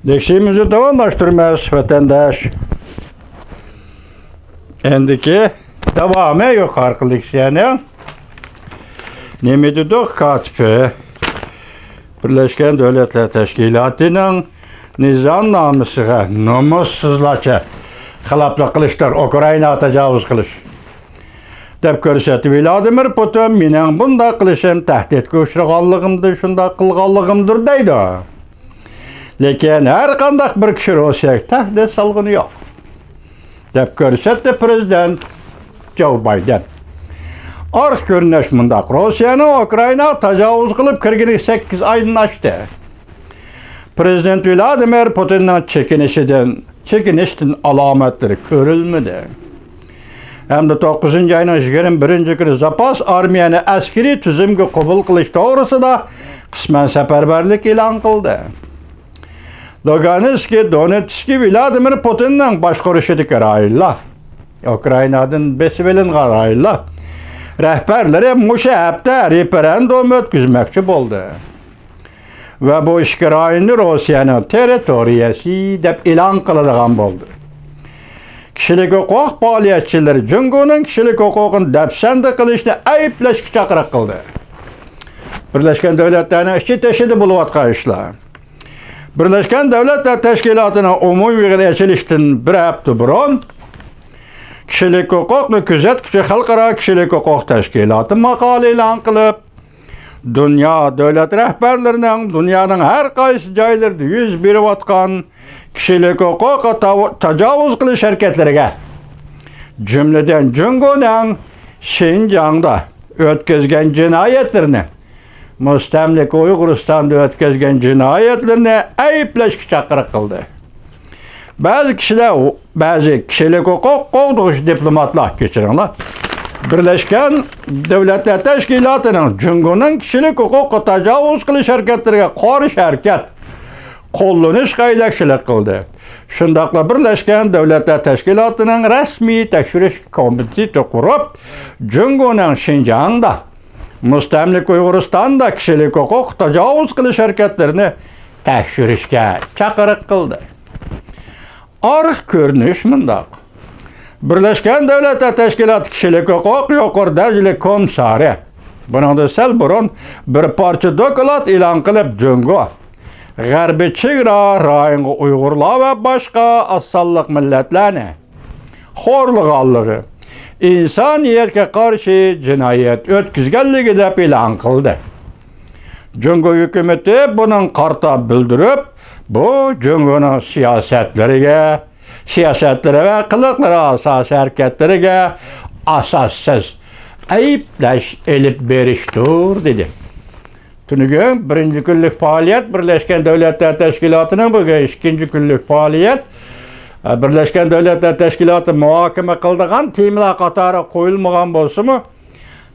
Dersimizi davamlaştırmaz vatandaş. Endiki devamı yok arkadaş yani. Nemedi dok katibi Birleşken Devletler Teşkilatı'nın nizamnamasıga namussuzlarcha xiloflik qilishdir, Ukraina tajovuz qilish deb ko'rsatdi. Vladimir Putin mening bunday qilishim tahdidga uchraganligimdir, shunday qilganligimdir deydi. Lekin har qanday bir kishi Rossiyaga tahdid solgani yo'q deb ko'rsatdi prezident Joe Biden. Arx ko'rinish mundaq: Rossiyani Ukraina tajovuz qilib kirgani 8 oydan oshdi. Prezident Vladimir Putinning chekinishdan alomatlari ko'rilmadi. Hamda 9-oyning 21-kuni zapas armiyani askariy tuzumga qabul qilish to'g'risida qisman safarbarlik e'lon qildi. Donetsk'ki Vladimir Putinning boshqarishidagi rayonlar, Ukrainadan besilingan rayonlar rahbarlari musha hafta referendum o'tkazmoqchi bo'ldi. Ve bu iki rayonni Rossiyaning territoriyasi deb e'lon qiladigan bo'ldi. Kishilik huquq faoliyatchilari Jungoning kishilik huquqini dafsanda qilishni ayblashga chaqiriq qildi. Birlashgan Davlatlarning ichi-teshida bo'layotgan ishlar. Birlashgan Davlatlar Tashkilotining umumiy yig'ini ochilishidan bir hafta burun kishilik huquqni kuzatuvchi xalqaro kishilik huquq tashkiloti maqola e'lon qilib, dünya devlet rahbarlarining dunyoning har qaysi joylarida yuz berayotgan kishilik huquqqa tajovuz qilish harakatlariga, jumladan Jungoning Xinjiangda o'tkazgan jinoyatlarni, mustamlika Uyg'uristonda o'tkazgan jinoyatlarni ayblashga chaqiriq qildi. Bazı kishilik huquq qo'g'duvchi diplomatlar, kechiringlar, Birleşken Devletler Teşkilatı'nın Jungoning kishilik huquqqa tajovuz qilish harakatlariga qarshi harakat qo'llanish qaydakchilik qildi. Shundaqla Birleşken Devletler Teşkilatı'nın rasmiy tekshirish komiteti qurib, Jungoning Xinjiangda, mustamlika Uyg'uristonda kishilik huquq tajovuz qilish harakatlarini tekshirishga chaqiriq qildi. Arx ko'rinish mundaq: Birleşken Devletler Teşkilatı kishilik huquq yuqori darajali komissari buningda sal burun bir parcha doklad e'lon qilib, Jungo g'arbiy chegara rayoniga Uyg'urlar va boshqa asonliq millatlarni xo'rlaganligi, insoniyatga qarshi jinoyat o'tkazganligi deb e'lon qildi. Jungo hukumati buning qarta bildirib, bu Jungoning siyasetlari ve qiliqlari asosiy harakatlariga asossiz ayplash elib berishdir dedi. Tunigun birinchi kunlik faoliyat Birleşken Devletler Teşkilatı'nın bugün ikinci kunlik faoliyat Birleşken Devletler Teşkilatı muhokama qildigan temlar qatori qo'yilmagan bo'lsa-mu,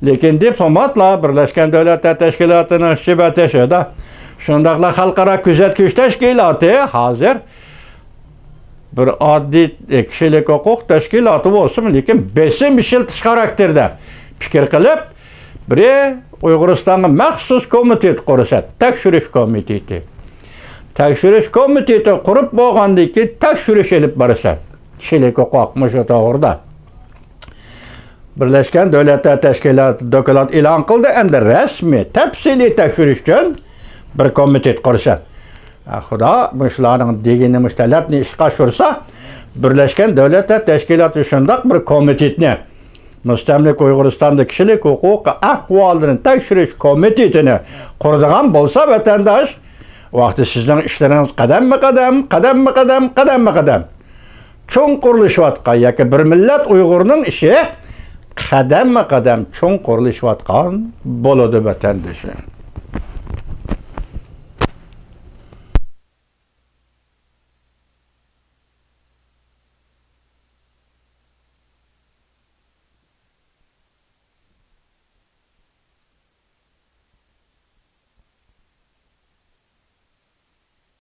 lekin diplomatlar Birleşken Devletler Teşkilatı'nın shibatashida shundaqla xalqaro kuzatuvchi tashkiloti hozir bir adli kishilik huquq tashkiloti bo'lsin, lekin besim ishiltish xarakterda fikr qilib, biri Uyg'uristonga maxsus komitet qursa, tekshirish komiteti. Tekshirish komiteti qurib bo'lgandan keyin tekshirish olib borsa, kishilik huquq mushu to'g'rida Birleşken Devletler Teşkilatı doklad e'lon qildi, endi rasmiy tafsiliy tekshirish uchun bir komitet qursa. Xudo mushlarning degini mustalabni ishga oshirsa, Birleşken Devletler Teşkilatı shundoq bir komitetni, mustamlika Uyg'uristonda kishilik huquq ahvolini tekshirish komitetini quradigan bo'lsa, vatandosh, vaqti sizning ishlaringiz qadam cho'ng qurilishyotgan yoki bir millat Uyg'urning ishi qadam cho'ng qurilishyotgan bo'ladi vatandosh.